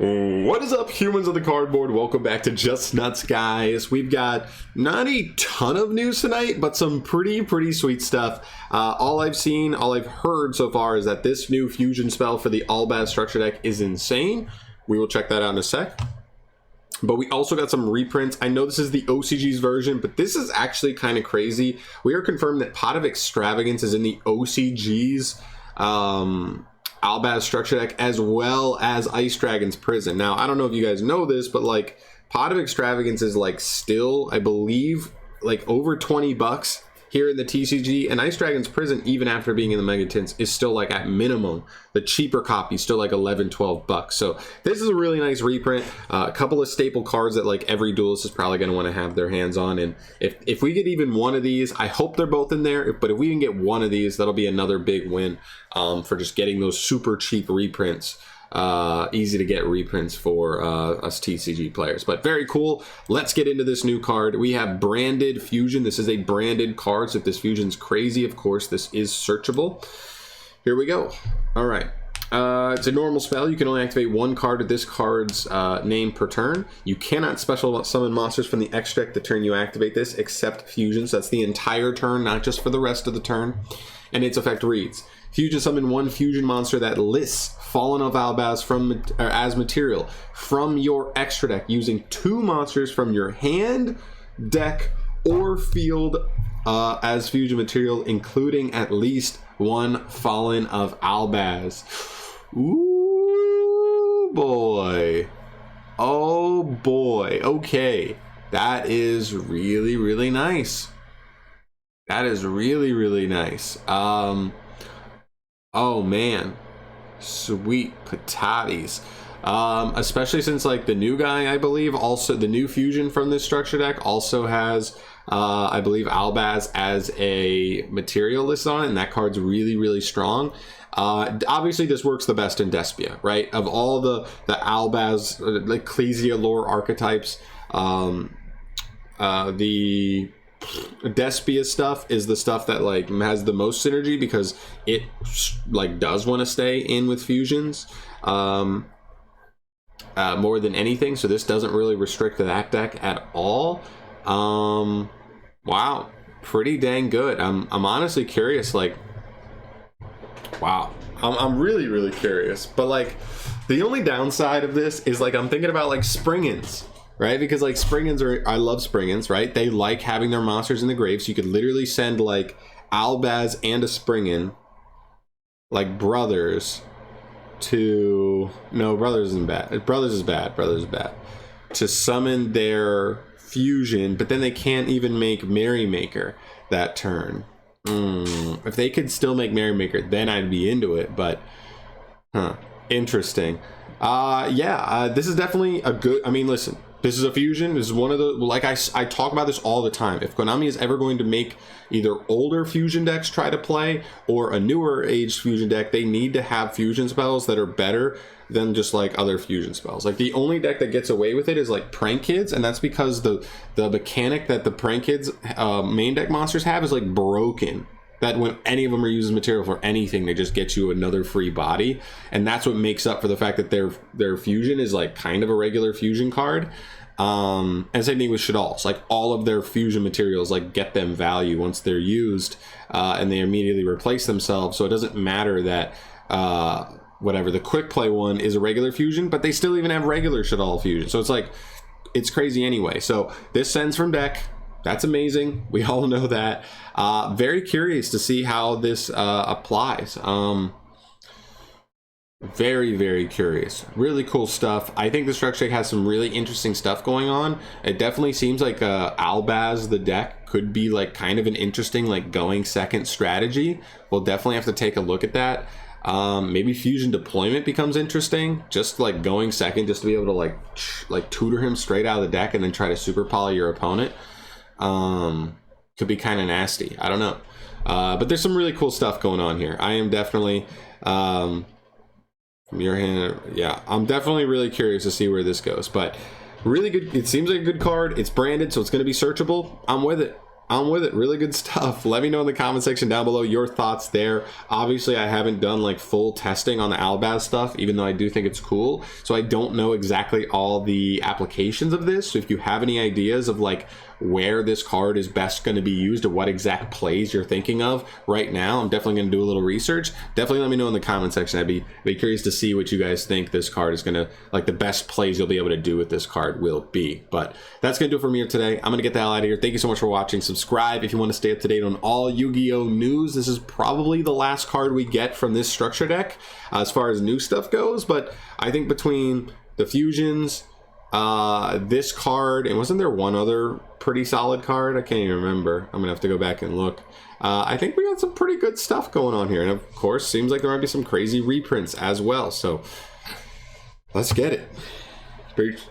What is up, humans of the cardboard? Welcome back to Just Nuts, guys. We've got not a ton of news tonight, but some pretty sweet stuff. All I've heard so far is that this new fusion spell for the Albaz structure deck is insane. We will check that out in a sec. But we also got some reprints. I know this is the OCG's version, but this is actually kind of crazy. We are confirmed that Pot of Extravagance is in the OCG's Albaz structure deck, as well as Ice Dragon's Prison. Now, I don't know if you guys know this, but like Pot of Extravagance is like still, I believe, like over 20 bucks here in the TCG, and Ice Dragon's Prison, even after being in the Mega Tints, is still like at minimum the cheaper copy, still like 11-12 bucks. So this is a really nice reprint. A couple of staple cards that like every duelist is probably going to want to have their hands on, and if we get even one of these, I hope they're both in there, but if we can get one of these, that'll be another big win for just getting those super cheap reprints. Easy to get reprints for us TCG players, but very cool. Let's get into this new card. We have branded fusion. This is a branded card, so if this fusion's crazy, of course this is searchable. Here we go. All right, it's a normal spell. You can only activate one card with this card's name per turn. You cannot special summon monsters from the extract the turn you activate this, except fusions. That's the entire turn, not just for the rest of the turn. And its effect reads: fusion summon one fusion monster that lists Fallen of Albaz from as material from your extra deck using two monsters from your hand, deck, or field as fusion material, including at least one Fallen of Albaz. Ooh boy. Oh boy. Okay. That is really nice. That is really nice. Oh man, sweet potatoes. Especially since like the new guy, I believe, also the new fusion from this structure deck also has I believe Albaz as a material list on it, and that card's really strong. Obviously this works the best in Despia, right? Of all the Albaz like Ecclesia lore archetypes, the Despia stuff is the stuff that like has the most synergy because it like does want to stay in with fusions more than anything, so this doesn't really restrict that deck at all. Wow, pretty dang good. I'm honestly curious, like wow, I'm really curious, but like the only downside of this is like I'm thinking about like Springins, right? Because like Springins I love Springins, right? They like having their monsters in the grave, so you could literally send like Albaz and a Springin, like brothers, to Brothers isn't bad. Brothers is bad. To summon their fusion, but then they can't even make Merrymaker that turn. If they could still make Merrymaker, then I'd be into it, but interesting. This is definitely a good, I mean, listen, this is a fusion. This is one of the, like I talk about this all the time. If Konami is ever going to make either older fusion decks try to play or a newer age fusion deck, they need to have fusion spells that are better than just like other fusion spells. Like the only deck that gets away with it is like Prank Kids, and that's because the mechanic that the Prank Kids main deck monsters have is like broken. That when any of them are using material for anything, they just get you another free body, and that's what makes up for the fact that their fusion is like kind of a regular fusion card. And same thing with Shadal's, like all of their fusion materials like get them value once they're used, and they immediately replace themselves. So it doesn't matter that whatever the quick play one is a regular fusion, but they still even have regular Shadal fusion. So it's like it's crazy anyway. So this sends from deck. That's amazing. We all know that. Very curious to see how this applies. Very curious. Really cool stuff. I think the structure deck has some really interesting stuff going on. It definitely seems like Albaz, the deck, could be like kind of an interesting like going second strategy. We'll definitely have to take a look at that. Maybe fusion deployment becomes interesting, just like going second, just to be able to like tutor him straight out of the deck and then try to super poly your opponent. Could be kind of nasty. I don't know. But there's some really cool stuff going on here. I am definitely from your hand. Yeah, I'm definitely really curious to see where this goes, but really good. It seems like a good card. It's branded, so it's going to be searchable. I'm with it. on with it. Really good stuff. Let me know in the comment section down below your thoughts there. Obviously, I haven't done like full testing on the Albaz stuff, even though I do think it's cool. So I don't know exactly all the applications of this. So if you have any ideas of like where this card is best going to be used or what exact plays you're thinking of right now, I'm definitely going to do a little research. Definitely let me know in the comment section. I'd be curious to see what you guys think this card is going to, like the best plays you'll be able to do with this card will be. But that's going to do it for me here today. I'm going to get the hell out of here. Thank you so much for watching. Subscribe if you want to stay up to date on all Yu-Gi-Oh news. This is probably the last card we get from this structure deck as far as new stuff goes, but I think between the fusions, this card, and wasn't there one other pretty solid card? I can't even remember. I'm gonna have to go back and look. I think we got some pretty good stuff going on here, and of course seems like there might be some crazy reprints as well, so let's get it. Peace.